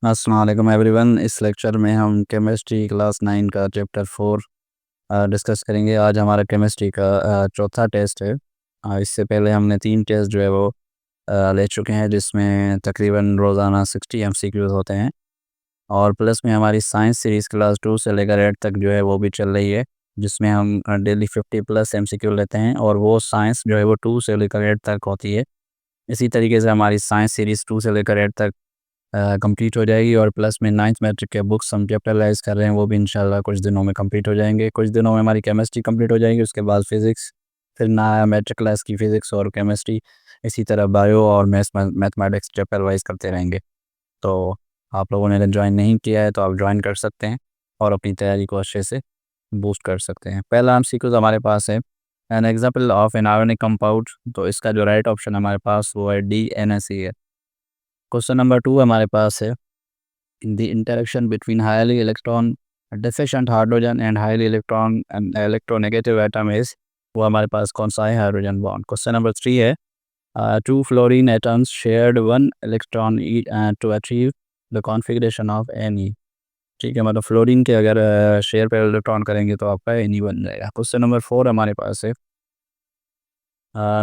अस्सलाम वालेकुम एवरीवन। इस लेक्चर में हम केमिस्ट्री क्लास 9 का चैप्टर 4 डिस्कस करेंगे। आज हमारा केमिस्ट्री का चौथा टेस्ट है। इससे पहले हमने 3 टेस्ट जो है वो ले चुके हैं, जिसमें तकरीबन रोज़ाना 60 एमसीक्यूज़ होते हैं। और प्लस में हमारी साइंस सीरीज़ क्लास 2 से लेकर 8 तक जो है वो भी चल रही है, जिसमें हम डेली 50 प्लस एमसीक्यू लेते हैं, और वो साइंस जो है वो 2 से लेकर 8 तक होती है। इसी तरीके से हमारी साइंस सीरीज़ 2 से लेकर 8 तक कंप्लीट हो जाएगी, और प्लस में 9th मैट्रिक के बुक्स हम कैपिटलाइज़ कर रहे हैं, वो भी इंशाल्लाह कुछ दिनों में कंप्लीट हो जाएंगे। कुछ दिनों में हमारी केमिस्ट्री कंप्लीट हो जाएगी, उसके बाद फ़िज़िक्स, फिर नया मैट्रिक क्लास की फ़िज़िक्स और केमिस्ट्री, इसी तरह बायो और मैथमेटिक्स चैप्टर वाइज़ करते रहेंगे। तो आप लोगों ने ज्वाइन नहीं किया है तो आप ज्वाइन कर सकते हैं और अपनी तैयारी को अच्छे से बूस्ट कर सकते हैं। पहला एमसीक्यू हमारे पास है, an example of an ionic compound. तो इसका जो राइट ऑप्शन हमारे पास वो है डी, NaCl है। क्वेश्चन नंबर 2 हमारे पास है, in the interaction between highly electron deficient hydrogen and highly electron and electronegative atom is, वो हमारे पास कौन सा है? Hydrogen bond. क्वेश्चन नंबर 3 है, two fluorine atoms shared one electron to achieve the configuration of Ne। ठीक है, मतलब fluorine के अगर शेयर पे इलेक्ट्रॉन करेंगे तो आपका Ne बन जाएगा। क्वेश्चन नंबर 4 हमारे पास है,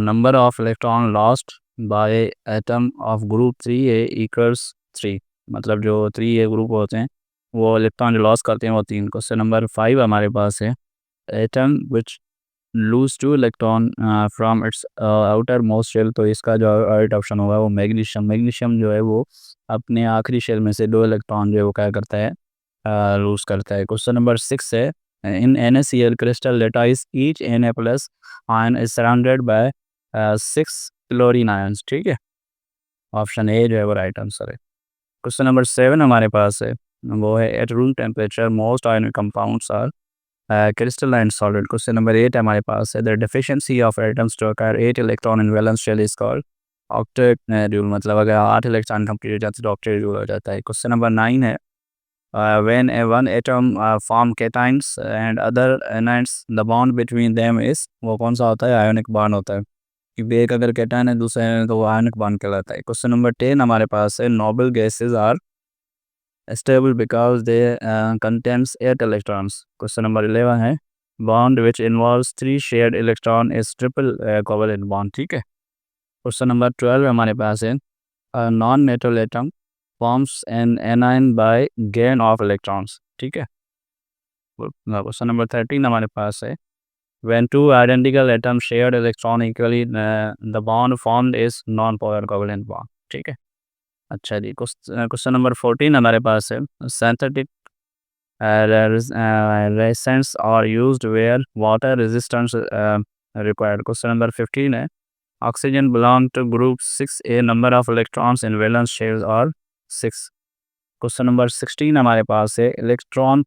number of electron lost by atom of group 3A equals 3। मतलब जो 3A ग्रुप होते हैं वो इलेक्ट्रॉन जो लॉस करते हैं वो 3। क्वेश्चन नंबर 5 हमारे पास है, atom which lose 2 electron from its outer most shell. तो इसका जो राइट ऑप्शन होगा वो मैग्नीशियम। मैग्नीशियम जो है वो अपने आखिरी शेल में से 2 इलेक्ट्रॉन जो है वो क्या करता है, लूज करता है। क्वेश्चन नंबर 6 है, इन NaCl crystal lattice each Na plus ion is surrounded by 6 chlorine ions. ठीक है, ऑप्शन ए जो है वो राइट आंसर है। क्वेश्चन नंबर 7 हमारे पास है, वो है at room temperature most ionic compounds are crystalline solid। Question number 8 हमारे पास है, the deficiency of atoms to occur 8 electron in valence shell is called octet rule. मतलब अगर 8 इलेक्ट्रॉन कंप्लीट हो जाते हैं तो ऑक्टेट रूल हो जाता है। क्वेश्चन नंबर 9 है, when a one atom form cations and other anions, the bond between them is, वो कौन सा होता है? आयोनिक बॉन्ड होता है। कि एक अगर कैटायन है दूसरा है तो वो आयोनिक बॉन्ड कहलाता है। क्वेश्चन नंबर 10 हमारे पास है, noble gases are stable because they contains 8 electrons। Question number 11 है, bond which involves 3 shared electron is triple covalent bond। ठीक है। क्वेश्चन नंबर 12 हमारे पास है, non metal atom forms an anion by gain of electrons. ठीक है। Question number 13 हमारे पास है, when two identical atoms shared electron equally the bond formed is non polar covalent bond। ठीक है। अच्छा जी, क्वेश्चन नंबर 14 हमारे पास है, synthetic resins are used where water resistance required. Question number 15 है, oxygen belong to group 6A, number of electrons in valence shells are 6। Question number 16 हमारे पास है, electron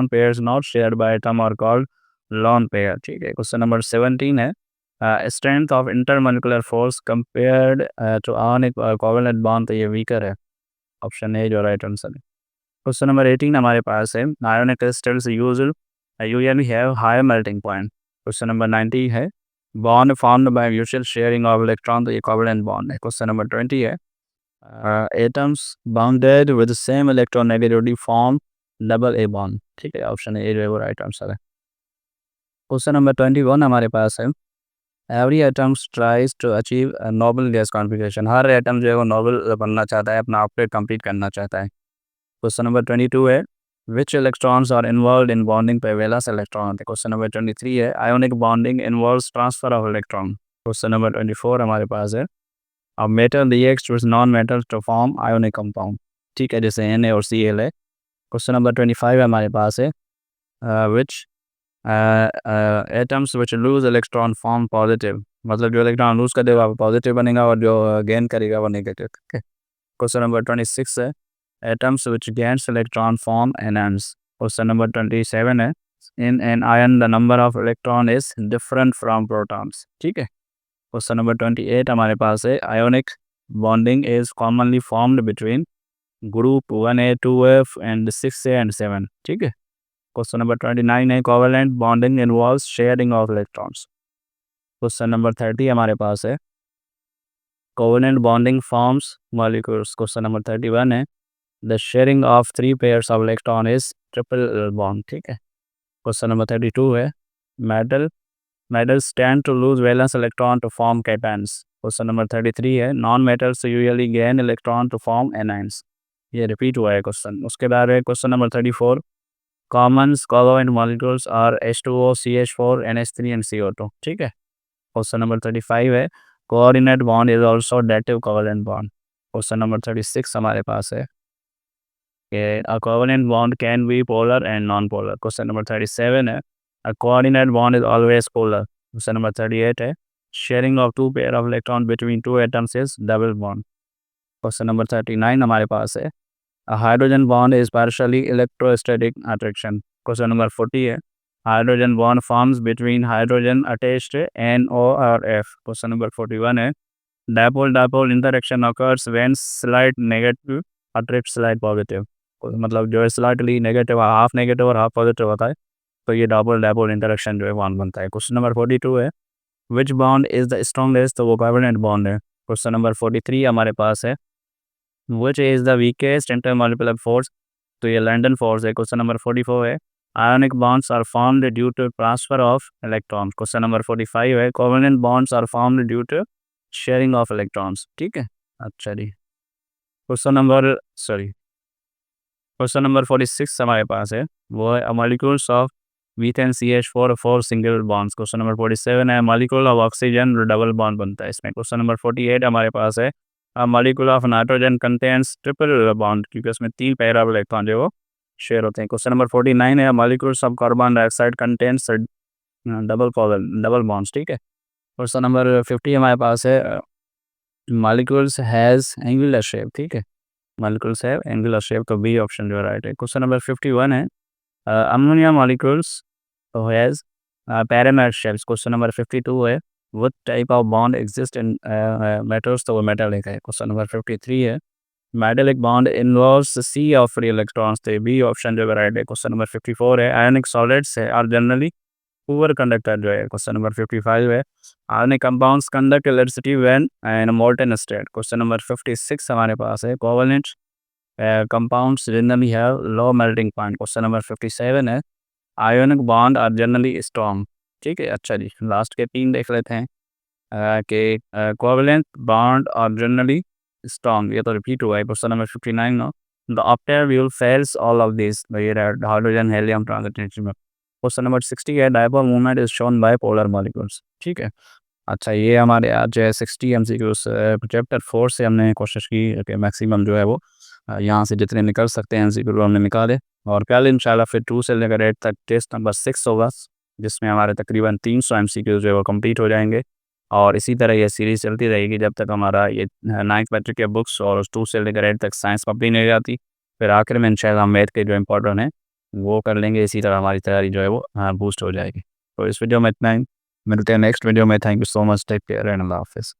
pairs not shared by atom are called lone pair. ठीक है। Question number 17 है, strength of intermolecular force compared to ionic covalent bond. तो ये weaker है, option A जो राइट आंसर है। क्वेश्चन नंबर 18 हमारे पास है, ionic crystals usually have high melting point. Question number 19 है, bond formed by mutual sharing of electron. तो ये कोवेलेंट बॉन्ड है। क्वेश्चन नंबर 20 है, atoms bounded with the same electronegativity form double A bond। ठीक है, ऑप्शन ए जो है वो राइट आंसर है। क्वेश्चन नंबर 21 हमारे पास है, every atoms tries to achieve noble gas configuration. हर एटम जो है वो नोबल बनना चाहता है, अपना ऑपरेट कंप्लीट करना चाहता है। क्वेश्चन नंबर 22 है, which electrons are involve in bonding पे वैलेंस इलेक्ट्रॉन। क्वेश्चन नंबर 23 है, ionic bonding involves transfer of electron. Question number 24 हमारे पास है, अब metal reacts with non metal to form ionic compound. ठीक है, जैसे Na और Cl है। क्वेश्चन नंबर 25 हमारे पास है, which atoms which lose electron form positive. मतलब जो इलेक्ट्रॉन लूज कर देगा वो पॉजिटिव बनेगा और जो गेन करेगा वो नेगेटिव। ठीक है। क्वेश्चन नंबर 26 है, atoms which gains electron form anions. Question number 27 है, इन anion the number of electron is different from protons. ठीक है। क्वेश्चन नंबर 28 हमारे पास है, ionic bonding is commonly formed between group 1A 2F and 6A and 7। ठीक है। Question number 29 है, covalent bonding involves sharing of electrons. Question number 30 हमारे पास है, covalent bonding forms molecules. Question number 31 है the sharing of 3 pairs of electron is triple bond. ठीक है। Question number 32 है metal metals tend to lose valence electron to form cations। Question number 33 है non metals usually gain electron to form anions. ये repeat हुआ है question. उसके बाद है question number 34 commons covalent molecules are H2O CH4 NH3 and CO2। ठीक है। Question number 35 है coordinate bond is also dative covalent bond. Question number 36 हमारे पास है कि a covalent bond can be polar and non-polar। Question number 37 है a coordinate bond is always polar। Question number 38 है sharing of two pair of electron between two atoms is double bond। Question number 39 हमारे पास है a hydrogen bond is partially electrostatic attraction। Question number 40 है hydrogen bond forms between hydrogen attached NO or F। Question number 41 है dipole-dipole interaction occurs when slight negative attracts slight positive। मतलब जो है slightly negative half negative और half positive होता है तो ये डाबल डाबल इंटरेक्शन जो है बॉन्ड बनता है। क्वेश्चन नंबर 42 है which bond is the strongest, तो वो कोवेलेंट बॉन्ड है। क्वेश्चन नंबर 43 हमारे पास है which is the weakest intermolecular force, तो ये लंदन फोर्स है। क्वेश्चन नंबर 44 है ionic bonds are formed due to transfer of electrons. Question number 45 है covalent bonds are formed due to sharing of electrons. ठीक है। अच्छा जी। Question number sorry question number 46 हमारे पास है वो है molecules of methane CH4 4 single bonds. Question number 47 है molecule of oxygen double bond बनता है इसमें। क्वेश्चन नंबर 48 हमारे पास है molecule of nitrogen contains triple bond क्योंकि उसमें 3 पैरा इलेक्ट्रॉन जो वो शेयर होते हैं। क्वेश्चन नंबर 49 है molecules of carbon dioxide contains double bonds. ठीक है। क्वेश्चन नंबर 50 हमारे पास है मॉलिक्यूल्स हैज़ एंगुलर शेप। ठीक है। मॉलिक्यूल्स है एंगुलर शेप, तो बी ऑप्शन जो राइट है। क्वेश्चन नंबर 51 है ammonia molecules has pyramidal shapes. Question number 52 है what type of bond exist in metals, तो वो मेटालिक है। क्वेश्चन नंबर 53 है metallic bond involves sea of free electrons, तो बी ऑप्शन जो राइट है। क्वेश्चन नंबर 54 है आयोनिक सॉलिड्स है आर जनरली पुअर कंडक्टर जो है। क्वेश्चन नंबर 55 है ionic compounds conduct electricity when in molten state. Question number 56 हमारे पास है covalent compounds generally have low melting point. Question number 57 है ionic bond are generally strong. ठीक है। अच्छा जी लास्ट के 3 देख लेते हैं कि covalent bond are generally strong, ये तो रिपीट हुआ है। Question number 59 no the octave wheel fails all of this, ये hydrogen helium transition. Question number 60 है dipole movement is shown by polar molecules. ठीक है। अच्छा ये हमारे आज जो है 60 MCQs चैप्टर 4 से हमने कोशिश की कि मैक्सिमम जो है वो यहाँ से जितने निकल सकते हैं MCQ हमने निकाले और कल इंशाल्लाह फिर 2 से लेकर 8 तक टेस्ट नंबर 6 होगा जिसमें हमारे तकरीबन 300 MCQ जो है वो कंप्लीट हो जाएंगे और इसी तरह ये सीरीज़ चलती रहेगी जब तक हमारा ये 9th मैट्रिक के बुक्स और 2 से लेकर 8 तक साइंस कंप्लीट नहीं हो जाती। फिर आखिर में इंशाल्लाह हम मैथ के जो इंपॉर्टेंट है वो कर लेंगे, इसी तरह हमारी तैयारी जो है वो बूस्ट हो जाएगी। तो इस वीडियो में इतना ही, मिलते हैं नेक्स्ट वीडियो में। Thank you so much, take care and अल्लाह हाफिज़।